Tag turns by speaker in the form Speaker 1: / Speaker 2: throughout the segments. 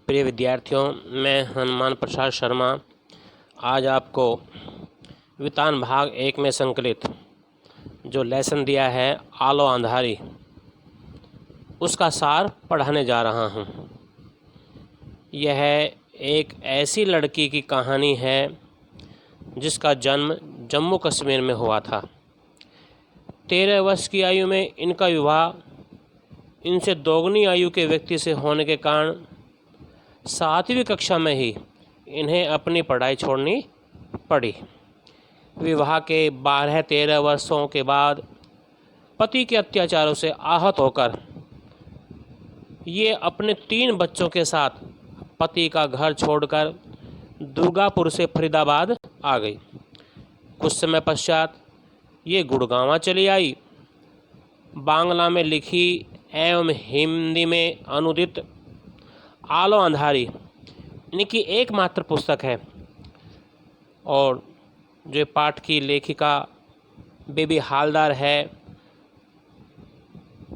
Speaker 1: प्रिय विद्यार्थियों, मैं हनुमान प्रसाद शर्मा आज आपको वितान भाग 1 में संकलित जो लेसन दिया है आलो अंधारी, उसका सार पढ़ाने जा रहा हूँ। यह एक ऐसी लड़की की कहानी है जिसका जन्म जम्मू कश्मीर में हुआ था। 13 वर्ष की आयु में इनका विवाह इनसे दोगुनी आयु के व्यक्ति से होने के कारण 7वीं कक्षा में ही इन्हें अपनी पढ़ाई छोड़नी पड़ी। विवाह के 12-13 वर्षों के बाद पति के अत्याचारों से आहत होकर ये अपने 3 बच्चों के साथ पति का घर छोड़कर दुर्गापुर से फरीदाबाद आ गई। कुछ समय पश्चात ये गुड़गांव चली आई। बांग्ला में लिखी एवं हिंदी में अनुदित आलो अंधारी इनकी एकमात्र पुस्तक है और जो पाठ की लेखिका बेबी हालदार है,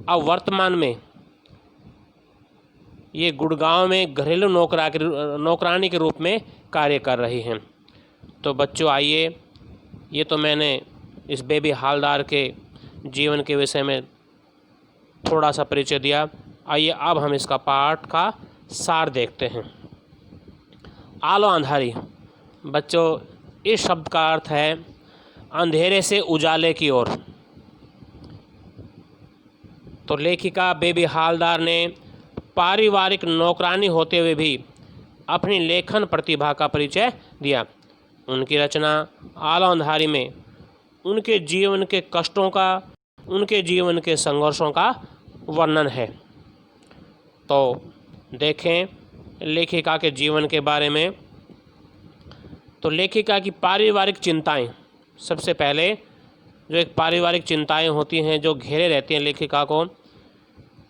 Speaker 1: अब वर्तमान में ये गुड़गांव में घरेलू नौकरानी के रूप में कार्य कर रही हैं। तो बच्चों आइए, ये तो मैंने इस बेबी हालदार के जीवन के विषय में थोड़ा सा परिचय दिया। आइए अब हम इसका पाठ का सार देखते हैं। आलो अंधारी बच्चों, इस शब्द का अर्थ है अंधेरे से उजाले की ओर। तो लेखिका बेबी हालदार ने पारिवारिक नौकरानी होते हुए भी अपनी लेखन प्रतिभा का परिचय दिया। उनकी रचना आलो अंधारी में उनके जीवन के कष्टों का, उनके जीवन के संघर्षों का वर्णन है। तो देखें लेखिका के जीवन के बारे में। तो लेखिका की पारिवारिक चिंताएं, सबसे पहले जो एक पारिवारिक चिंताएं होती हैं जो घेरे रहती हैं लेखिका को,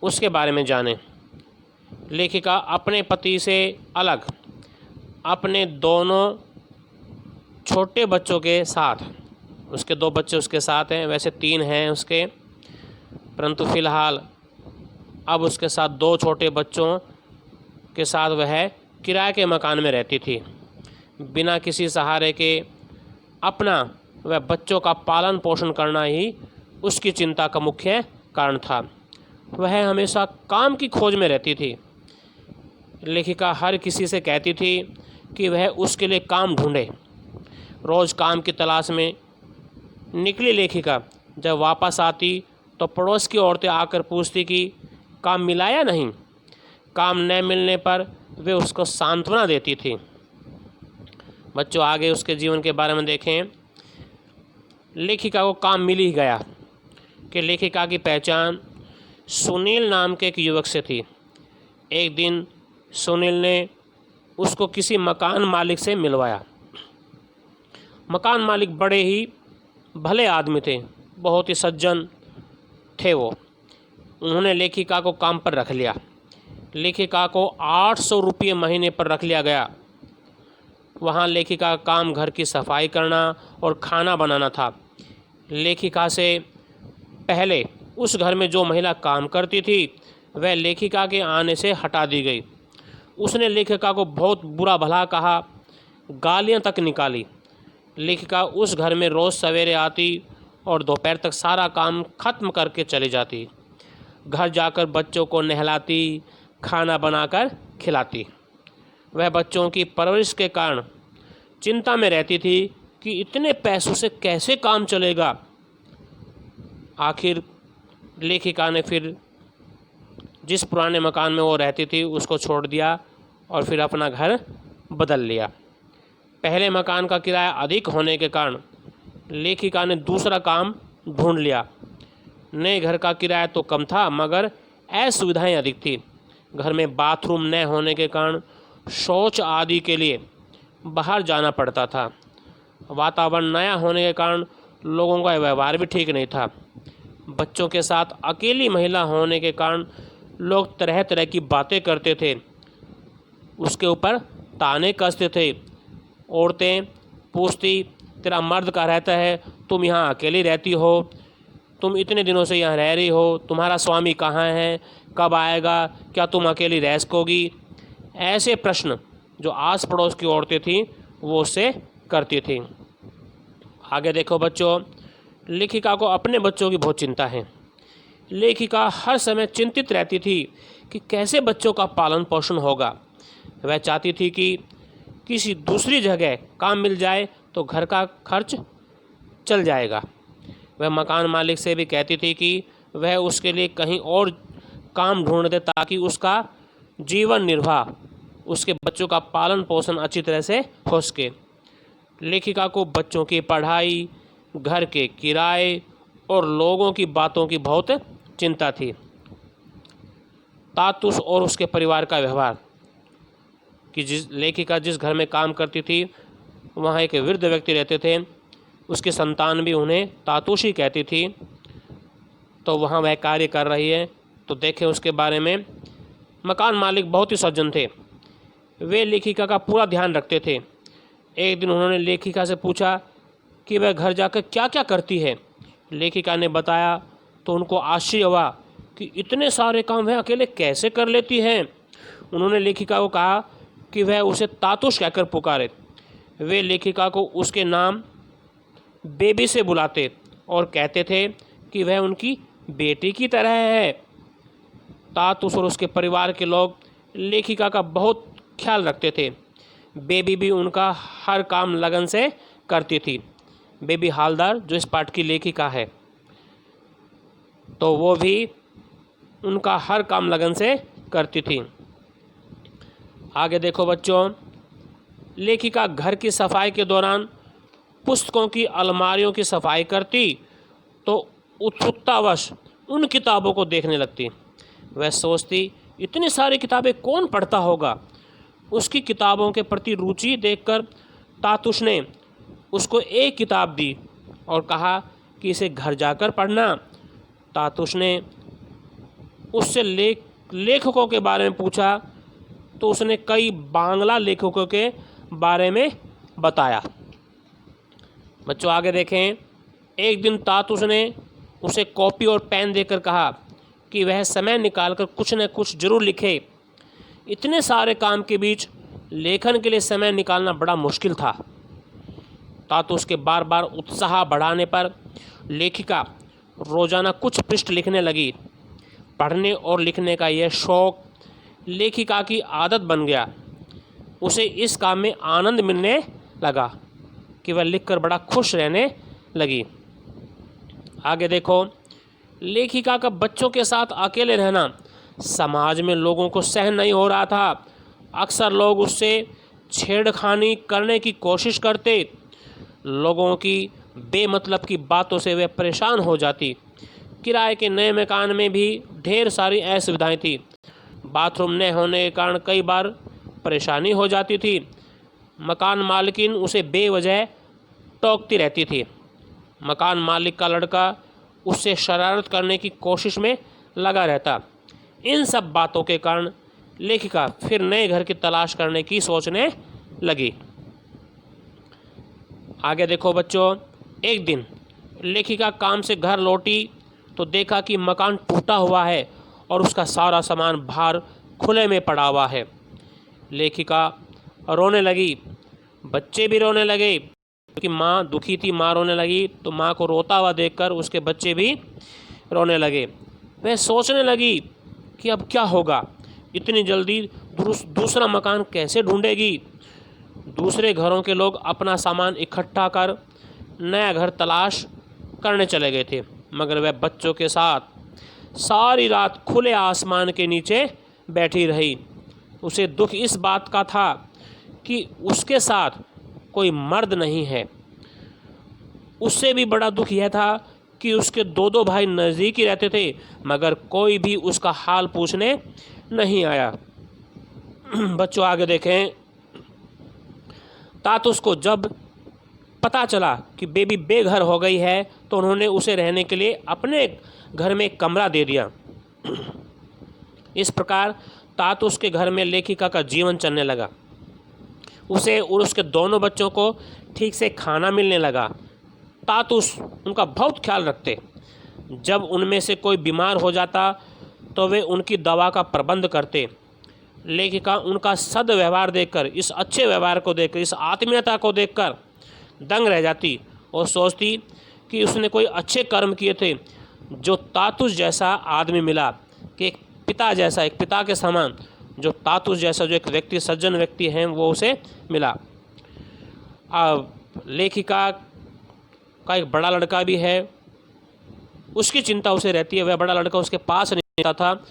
Speaker 1: उसके बारे में जानें। लेखिका अपने पति से अलग अपने दोनों छोटे बच्चों के साथ, उसके 2 बच्चे उसके साथ हैं, वैसे 3 हैं उसके, परंतु फ़िलहाल अब उसके साथ 2 छोटे बच्चों के साथ वह किराए के मकान में रहती थी। बिना किसी सहारे के अपना वह बच्चों का पालन पोषण करना ही उसकी चिंता का मुख्य कारण था। वह हमेशा काम की खोज में रहती थी। लेखिका हर किसी से कहती थी कि वह उसके लिए काम ढूंढे। रोज़ काम की तलाश में निकली लेखिका जब वापस आती तो पड़ोस की औरतें आकर पूछती कि काम मिला या नहीं। काम न मिलने पर वे उसको सांत्वना देती थी। बच्चों आगे उसके जीवन के बारे में देखें। लेखिका को काम मिल ही गया कि लेखिका की पहचान सुनील नाम के एक युवक से थी। एक दिन सुनील ने उसको किसी मकान मालिक से मिलवाया। मकान मालिक बड़े ही भले आदमी थे, बहुत ही सज्जन थे वो। उन्होंने लेखिका को काम पर रख लिया। लेखिका को 800 रुपये महीने पर रख लिया गया। वहाँ लेखिका का काम घर की सफाई करना और खाना बनाना था। लेखिका से पहले उस घर में जो महिला काम करती थी वह लेखिका के आने से हटा दी गई। उसने लेखिका को बहुत बुरा भला कहा, गालियाँ तक निकाली। लेखिका उस घर में रोज़ सवेरे आती और दोपहर तक सारा काम खत्म करके चली जाती। घर जाकर बच्चों को नहलाती, खाना बनाकर खिलाती। वह बच्चों की परवरिश के कारण चिंता में रहती थी कि इतने पैसों से कैसे काम चलेगा। आखिर लेखिका ने फिर जिस पुराने मकान में वो रहती थी उसको छोड़ दिया और फिर अपना घर बदल लिया। पहले मकान का किराया अधिक होने के कारण लेखिका ने दूसरा काम ढूंढ लिया। नए घर का किराया तो कम था मगर असुविधाएं अधिक थी। घर में बाथरूम न होने के कारण शौच आदि के लिए बाहर जाना पड़ता था। वातावरण नया होने के कारण लोगों का व्यवहार भी ठीक नहीं था। बच्चों के साथ अकेली महिला होने के कारण लोग तरह तरह की बातें करते थे, उसके ऊपर ताने कसते थे। औरतें पूछती, तेरा मर्द कहाँ रहता है, तुम यहाँ अकेली रहती हो, तुम इतने दिनों से यहाँ रह रही हो, तुम्हारा स्वामी कहाँ है, कब आएगा, क्या तुम अकेली रह सकोगी। ऐसे प्रश्न जो आस पड़ोस की औरतें थीं वो उससे करती थीं। आगे देखो बच्चों, लेखिका को अपने बच्चों की बहुत चिंता है। लेखिका हर समय चिंतित रहती थी कि कैसे बच्चों का पालन पोषण होगा। वह चाहती थी कि किसी दूसरी जगह काम मिल जाए तो घर का खर्च चल जाएगा। वह मकान मालिक से भी कहती थी कि वह उसके लिए कहीं और काम ढूंढ दे ताकि उसका जीवन निर्वाह, उसके बच्चों का पालन पोषण अच्छी तरह से हो सके। लेखिका को बच्चों की पढ़ाई, घर के किराए और लोगों की बातों की बहुत चिंता थी। तातुस और उसके परिवार का व्यवहार कि लेखिका जिस घर में काम करती थी वहाँ एक वृद्ध व्यक्ति रहते थे, उसकी संतान भी उन्हें तातुस ही कहती थी। तो वहाँ वह कार्य कर रही है तो देखें उसके बारे में। मकान मालिक बहुत ही सज्जन थे, वे लेखिका का पूरा ध्यान रखते थे। एक दिन उन्होंने लेखिका से पूछा कि वह घर जाकर क्या क्या करती है। लेखिका ने बताया तो उनको आश्चर्य हुआ कि इतने सारे काम वह अकेले कैसे कर लेती है। उन्होंने लेखिका को कहा कि वह उसे तातुस कहकर पुकारे। वे लेखिका को उसके नाम बेबी से बुलाते और कहते थे कि वह उनकी बेटी की तरह है। तातुस और उसके परिवार के लोग लेखिका का बहुत ख्याल रखते थे। बेबी भी उनका हर काम लगन से करती थी। बेबी हालदार जो इस पाठ की लेखिका है, तो वो भी उनका हर काम लगन से करती थी। आगे देखो बच्चों, लेखिका घर की सफाई के दौरान पुस्तकों की अलमारियों की सफाई करती तो उत्सुकतावश उन किताबों को देखने लगती। वह सोचती इतनी सारी किताबें कौन पढ़ता होगा। उसकी किताबों के प्रति रुचि देखकर तातुस ने उसको एक किताब दी और कहा कि इसे घर जाकर पढ़ना। तातुस ने उससे लेखकों के बारे में पूछा तो उसने कई बांग्ला लेखकों के बारे में बताया। बच्चों आगे देखें, एक दिन तातुस ने उसे कॉपी और पेन देकर कहा कि वह समय निकालकर कुछ न कुछ जरूर लिखे। इतने सारे काम के बीच लेखन के लिए समय निकालना बड़ा मुश्किल था। तातुस के बार बार उत्साह बढ़ाने पर लेखिका रोजाना कुछ पृष्ठ लिखने लगी। पढ़ने और लिखने का यह शौक लेखिका की आदत बन गया। उसे इस काम में आनंद मिलने लगा कि वह लिखकर बड़ा खुश रहने लगी। आगे देखो, लेखिका का बच्चों के साथ अकेले रहना समाज में लोगों को सहन नहीं हो रहा था। अक्सर लोग उससे छेड़खानी करने की कोशिश करते। लोगों की बेमतलब की बातों से वह परेशान हो जाती। किराए के नए मकान में भी ढेर सारी असुविधाएं थी। बाथरूम न होने के कारण कई बार परेशानी हो जाती थी। मकान मालकिन उसे बेवजह टोकती रहती थी। मकान मालिक का लड़का उससे शरारत करने की कोशिश में लगा रहता। इन सब बातों के कारण लेखिका फिर नए घर की तलाश करने की सोचने लगी। आगे देखो बच्चों, एक दिन लेखिका काम से घर लौटी तो देखा कि मकान टूटा हुआ है और उसका सारा सामान बाहर खुले में पड़ा हुआ है। लेखिका रोने लगी, बच्चे भी रोने लगे क्योंकि माँ दुखी थी। माँ रोने लगी तो माँ को रोता हुआ देखकर उसके बच्चे भी रोने लगे। वह सोचने लगी कि अब क्या होगा, इतनी जल्दी दूसरा मकान कैसे ढूंढेगी। दूसरे घरों के लोग अपना सामान इकट्ठा कर नया घर तलाश करने चले गए थे, मगर वह बच्चों के साथ सारी रात खुले आसमान के नीचे बैठी रही। उसे दुख इस बात का था कि उसके साथ कोई मर्द नहीं है। उससे भी बड़ा दुख यह था कि उसके दो भाई नज़दीक ही रहते थे, मगर कोई भी उसका हाल पूछने नहीं आया। बच्चों आगे देखें, तातुस को जब पता चला कि बेबी बेघर हो गई है तो उन्होंने उसे रहने के लिए अपने घर में एक कमरा दे दिया। इस प्रकार तातुस के घर में लेखिका का जीवन चलने लगा। उसे और उसके दोनों बच्चों को ठीक से खाना मिलने लगा। तातुस उनका बहुत ख्याल रखते। जब उनमें से कोई बीमार हो जाता तो वे उनकी दवा का प्रबंध करते। लेखिका उनका सद्व्यवहार देखकर, इस अच्छे व्यवहार को देखकर, इस आत्मीयता को देखकर दंग रह जाती और सोचती कि उसने कोई अच्छे कर्म किए थे, जो तातुस जैसा आदमी मिला, कि एक पिता जैसा, एक पिता के समान जो तातुस जैसा जो एक व्यक्ति, सज्जन व्यक्ति हैं, वो उसे मिला। अब लेखिका का एक बड़ा लड़का भी है, उसकी चिंता उसे रहती है। वह बड़ा लड़का उसके पास नहीं रहता था,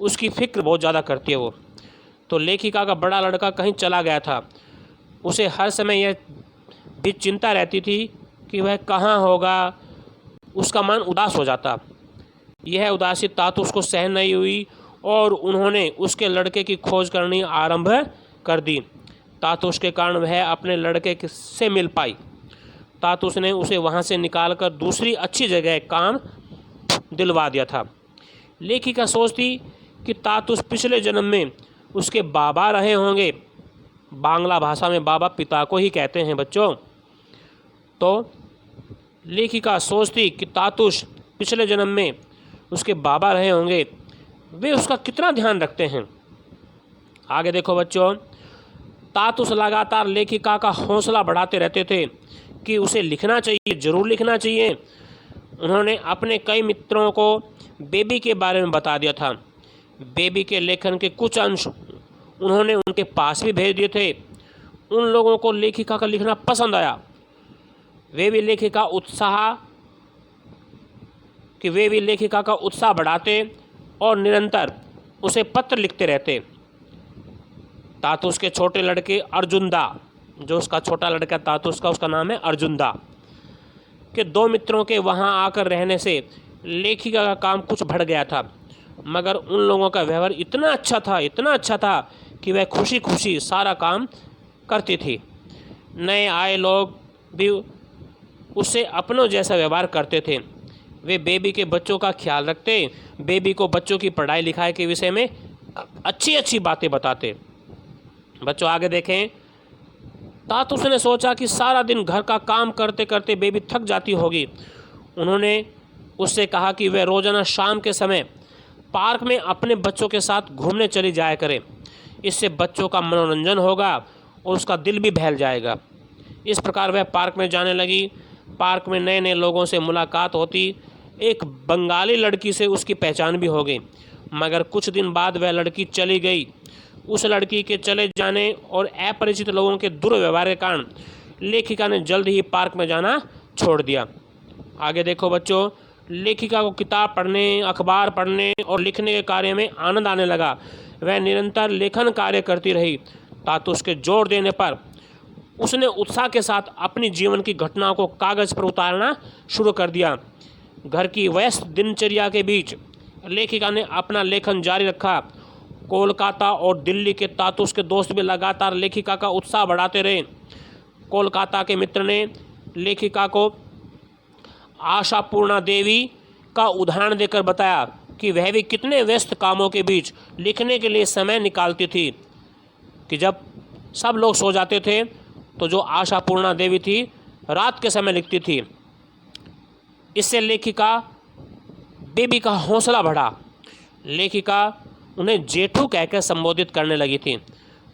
Speaker 1: उसकी फिक्र बहुत ज़्यादा करती है वो। तो लेखिका का बड़ा लड़का कहीं चला गया था, उसे हर समय यह भी चिंता रहती थी कि वह कहाँ होगा। उसका मन उदास हो जाता। यह उदासी तातुस को सहन नहीं हुई और उन्होंने उसके लड़के की खोज करनी आरंभ कर दी। तातुस के कारण वह अपने लड़के से मिल पाई। तातुस ने उसे वहाँ से निकालकर दूसरी अच्छी जगह काम दिलवा दिया था। लेखिका सोचती कि तातुस पिछले जन्म में उसके बाबा रहे होंगे। बांग्ला भाषा में बाबा पिता को ही कहते हैं बच्चों। तो लेखिका सोचती कि तातुस पिछले जन्म में उसके बाबा रहे होंगे, वे उसका कितना ध्यान रखते हैं। आगे देखो बच्चों, तातुस लगातार लेखिका का हौसला बढ़ाते रहते थे कि उसे लिखना चाहिए, ज़रूर लिखना चाहिए। उन्होंने अपने कई मित्रों को बेबी के बारे में बता दिया था। बेबी के लेखन के कुछ अंश उन्होंने उनके पास भी भेज दिए थे। उन लोगों को लेखिका का लिखना पसंद आया। वे भी लेखिका का उत्साह बढ़ाते और निरंतर उसे पत्र लिखते रहते। तातुस के छोटे लड़के अर्जुनदा, जो उसका छोटा लड़का तातुस का, उसका नाम है अर्जुनदा, के दो मित्रों के वहाँ आकर रहने से लेखिका का काम कुछ बढ़ गया था। मगर उन लोगों का व्यवहार इतना अच्छा था कि वह खुशी खुशी सारा काम करती थी। नए आए लोग भी उससे अपनों जैसा व्यवहार करते थे। वे बेबी के बच्चों का ख्याल रखते, बेबी को बच्चों की पढ़ाई लिखाई के विषय में अच्छी बातें बताते। बच्चों आगे देखें। तातुस ने सोचा कि सारा दिन घर का काम करते करते बेबी थक जाती होगी। उन्होंने उससे कहा कि वह रोज़ाना शाम के समय पार्क में अपने बच्चों के साथ घूमने चली जाया करे। इससे बच्चों का मनोरंजन होगा और उसका दिल भी बहल जाएगा। इस प्रकार वह पार्क में जाने लगी। पार्क में नए नए लोगों से मुलाकात होती। एक बंगाली लड़की से उसकी पहचान भी हो गई। मगर कुछ दिन बाद वह लड़की चली गई। उस लड़की के चले जाने और अपरिचित लोगों के दुर्व्यवहार के कारण लेखिका ने जल्द ही पार्क में जाना छोड़ दिया। आगे देखो बच्चों, लेखिका को किताब पढ़ने, अखबार पढ़ने और लिखने के कार्य में आनंद आने लगा। वह निरंतर लेखन कार्य करती रही। तातुस के जोर देने पर उसने उत्साह के साथ अपनी जीवन की घटनाओं को कागज़ पर उतारना शुरू कर दिया। घर की व्यस्त दिनचर्या के बीच लेखिका ने अपना लेखन जारी रखा। कोलकाता और दिल्ली के तातुस के दोस्त भी लगातार लेखिका का उत्साह बढ़ाते रहे। कोलकाता के मित्र ने लेखिका को आशापूर्णा देवी का उदाहरण देकर बताया कि वह भी कितने व्यस्त कामों के बीच लिखने के लिए समय निकालती थी। कि जब सब लोग सो जाते थे तो जो आशापूर्णा देवी थी रात के समय लिखती थी। इससे लेखिका बेबी का हौसला बढ़ा। लेखिका उन्हें जेठू कहकर संबोधित करने लगी थी।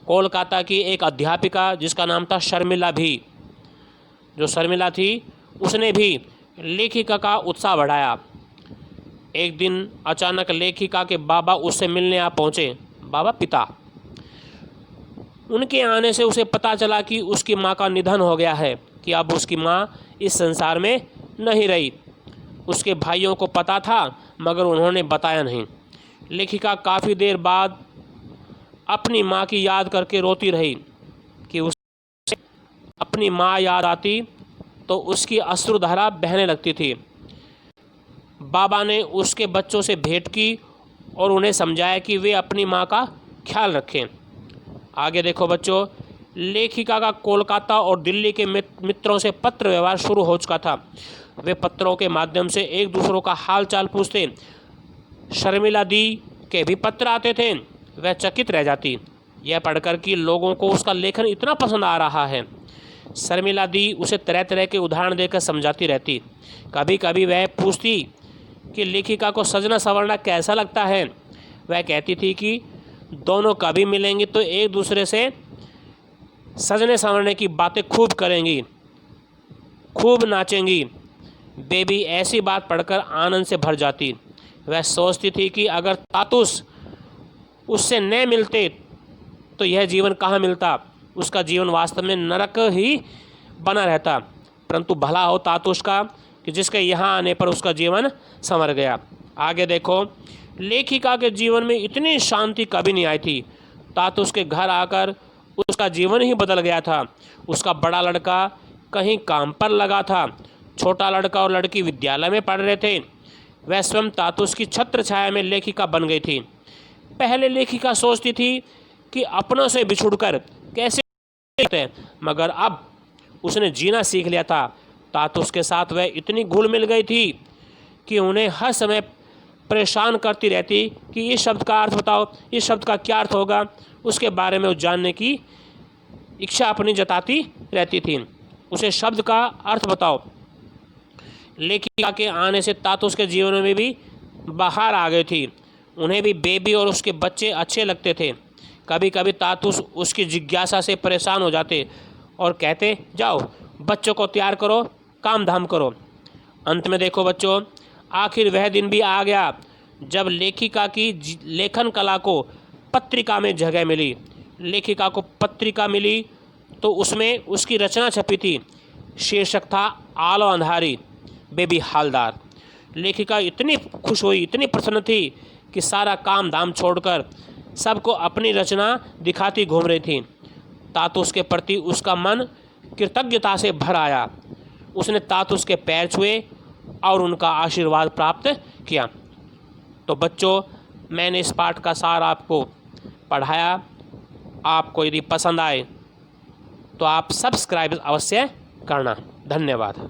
Speaker 1: कोलकाता की एक अध्यापिका जिसका नाम था शर्मिला भी, जो शर्मिला थी, उसने भी लेखिका का उत्साह बढ़ाया। एक दिन अचानक लेखिका के बाबा उससे मिलने आ पहुँचे। बाबा पिता। उनके आने से उसे पता चला कि उसकी माँ का निधन हो गया है, कि अब उसकी माँ इस संसार में नहीं रही। उसके भाइयों को पता था मगर उन्होंने बताया नहीं। लेखिका काफ़ी देर बाद अपनी माँ की याद करके रोती रही कि उसे अपनी माँ याद आती तो उसकी अश्रुधारा बहने लगती थी। बाबा ने उसके बच्चों से भेंट की और उन्हें समझाया कि वे अपनी माँ का ख्याल रखें। आगे देखो बच्चों, लेखिका का कोलकाता और दिल्ली के मित्रों से पत्र व्यवहार शुरू हो चुका था। वे पत्रों के माध्यम से एक दूसरों का हाल चाल पूछते। शर्मिला दी के भी पत्र आते थे। वह चकित रह जाती यह पढ़कर कि लोगों को उसका लेखन इतना पसंद आ रहा है। शर्मिला दी उसे तरह तरह के उदाहरण देकर समझाती रहती। कभी कभी वह पूछती कि लेखिका को सजना संवरना कैसा लगता है। वह कहती थी कि दोनों कभी मिलेंगी तो एक दूसरे से सजने संवरने की बातें खूब करेंगी, खूब नाचेंगी। बेबी ऐसी बात पढ़कर आनंद से भर जाती। वह सोचती थी कि अगर तातुस उससे न मिलते तो यह जीवन कहाँ मिलता, उसका जीवन वास्तव में नरक ही बना रहता। परंतु भला हो तातुस का कि जिसके यहाँ आने पर उसका जीवन संवर गया। आगे देखो, लेखिका के जीवन में इतनी शांति कभी नहीं आई थी। तातुस के घर आकर उसका जीवन ही बदल गया था। उसका बड़ा लड़का कहीं काम पर लगा था, छोटा लड़का और लड़की विद्यालय में पढ़ रहे थे। वह स्वयं तातुस की छत्र छाया में लेखिका बन गई थी। पहले लेखिका सोचती थी कि अपनों से बिछुड़कर कैसे जीते, मगर अब उसने जीना सीख लिया था। तातुस के साथ वह इतनी घुल मिल गई थी कि उन्हें हर समय परेशान करती रहती कि इस शब्द का अर्थ बताओ, इस शब्द का क्या अर्थ होगा। उसके बारे में जानने की इच्छा अपनी जताती रहती थी। उसे शब्द का अर्थ बताओ। लेखिका के आने से तातुस के जीवन में भी बाहर आ गई थी। उन्हें भी बेबी और उसके बच्चे अच्छे लगते थे। कभी कभी तातुस उसकी जिज्ञासा से परेशान हो जाते और कहते, जाओ बच्चों को तैयार करो, काम धाम करो। अंत में देखो बच्चों, आखिर वह दिन भी आ गया जब लेखिका की लेखन कला को पत्रिका में जगह मिली। लेखिका को पत्रिका मिली तो उसमें उसकी रचना छपी थी। शीर्षक था आलो अंधारी बेबी हालदार। लेखिका इतनी खुश हुई, इतनी प्रसन्न थी कि सारा काम धाम छोड़कर सबको अपनी रचना दिखाती घूम रही थी। तातुस के प्रति उसका मन कृतज्ञता से भर आया। उसने तातुस के पैर छुए और उनका आशीर्वाद प्राप्त किया। तो बच्चों, मैंने इस पाठ का सार आपको पढ़ाया। आपको यदि पसंद आए तो आप सब्सक्राइब अवश्य करना। धन्यवाद।